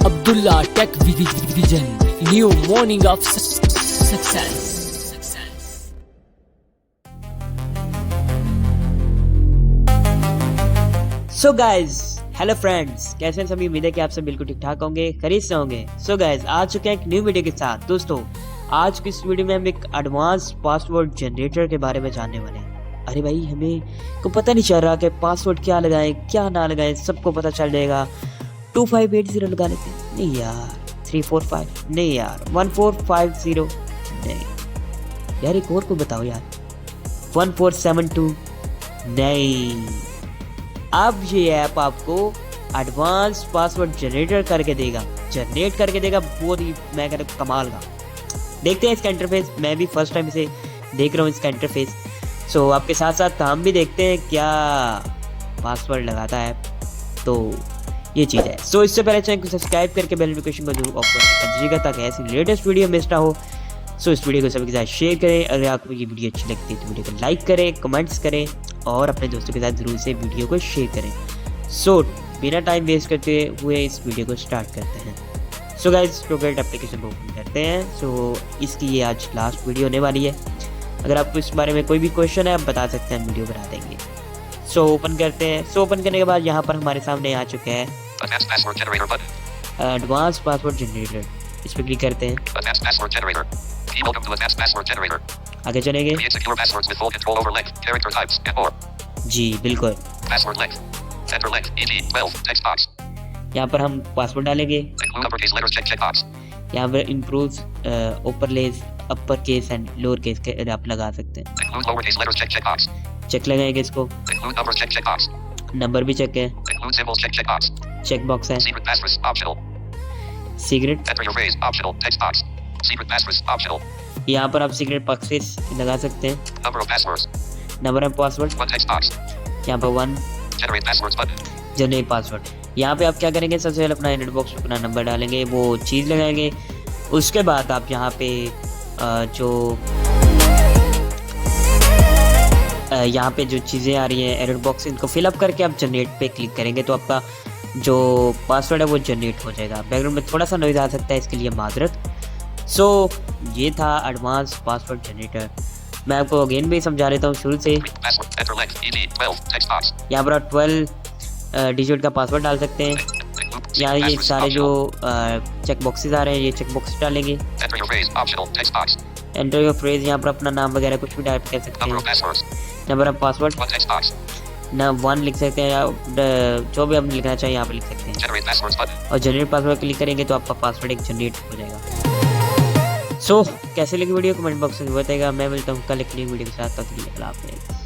Abdullah Tech Vision, new morning of success. So guys, hello friends, कैसे हैं सभी? उम्मीद है कि आप सब बिल्कुल ठीक ठाक होंगे, खरीद से होंगे। सो गाइज, आ चुके हैं एक न्यू वीडियो के साथ। दोस्तों, आज की इस वीडियो में हम एक एडवांस पासवर्ड जनरेटर के बारे में जानने वाले हैं। अरे भाई, हमें को पता नहीं चल रहा कि पासवर्ड क्या लगाएं क्या ना लगाएं। सबको पता चल जाएगा 2580 लगा लेते हैं। नहीं यार, 345 नहीं यार, 1450 नहीं यार, एक और को बताओ यार, 1472 नहीं। अब ये ऐप आपको एडवांस पासवर्ड जनरेट करके देगा, बहुत ही मैं कह रहा हूँ कमाल का। देखते हैं इसका इंटरफेस। मैं भी फर्स्ट टाइम इसे देख रहा हूँ, इसका इंटरफेस। सो आपके साथ साथ हम भी देखते हैं क्या पासवर्ड लगाता है। तो ये चीज़ है। सो इससे पहले चैनल को सब्सक्राइब करके बेल नोटिफिकेशन को जरूर ऑफ कर दीजिएगा ताकि ऐसी लेटेस्ट वीडियो मिस ना हो। सो इस वीडियो को सभी के साथ शेयर करें। अगर आपको ये वीडियो अच्छी लगती है तो वीडियो को लाइक करें, कमेंट्स करें और अपने दोस्तों के साथ जरूर से वीडियो को शेयर करें। सो बिना टाइम वेस्ट करते हुए इस वीडियो को स्टार्ट करते हैं। सो गाइस, प्रोग्रेट एप्लीकेशन को ओपन करते हैं। सो इसकी ये आज लास्ट वीडियो होने वाली है। अगर आपको इस बारे में कोई भी क्वेश्चन है आप बता सकते हैं, वीडियो बना देंगे। सो ओपन करते हैं। सो ओपन करने के बाद यहाँ पर हमारे सामने आ चुका है एडवांस पासवर्ड जनरेटर। इस पर क्लिक करते हैं। आगे चलेंगे। जी बिल्कुल, यहाँ पर हम पासवर्ड डालेंगे। यहाँ पर improve overlays upper case and lower case के आप लगा सकते हैं। चेक लगाएंगे इसको। नंबर भी चेक है, चेक बॉक्स है। सीक्रेट, यहाँ पर आप सीक्रेट पासवर्ड लगा सकते हैं। नंबर ऑफ पासवर्ड, यहाँ पर 1 जनरेट पासवर्ड। यहाँ पे आप क्या करेंगे, सबसे पहले अपना इनपुट बॉक्स में अपना नंबर डालेंगे, वो चीज़ लगाएंगे। उसके बाद आप यहाँ पे यहाँ पे जो चीज़ें आ रही हैं एरर बॉक्स, इनको फिलअप करके आप जनरेट पे क्लिक करेंगे तो आपका जो पासवर्ड है वो जनरेट हो जाएगा। बैकग्राउंड में थोड़ा सा नॉइज़ आ सकता है, इसके लिए माजरत। सो ये था एडवांस पासवर्ड जनरेटर। मैं आपको अगेन भी समझा लेता हूँ शुरू से। यहाँ पर आप 12 डिजिट का पासवर्ड डाल सकते हैं। यहाँ ये सारे जो चेक बॉक्सेस आ रहे हैं, ये चेक बॉक्स डालेंगे। एंटर योर फ्रेज, यहाँ पर अपना नाम वगैरह कुछ भी टाइप कर सकते हैं। नंबर ऑफ पासवर्ड ना 1 लिख सकते हैं या जो भी आप लिखना चाहिए यहाँ पर लिख सकते हैं। और जनरेट पासवर्ड क्लिक करेंगे तो आपका पासवर्ड एक जनरेट हो जाएगा। सो कैसे लगी वीडियो कमेंट बॉक्स में बताइएगा। मैं मिलता हूँ कल एक नई वीडियो के साथ। तब तक के लिए अल्लाह हाफ़िज़।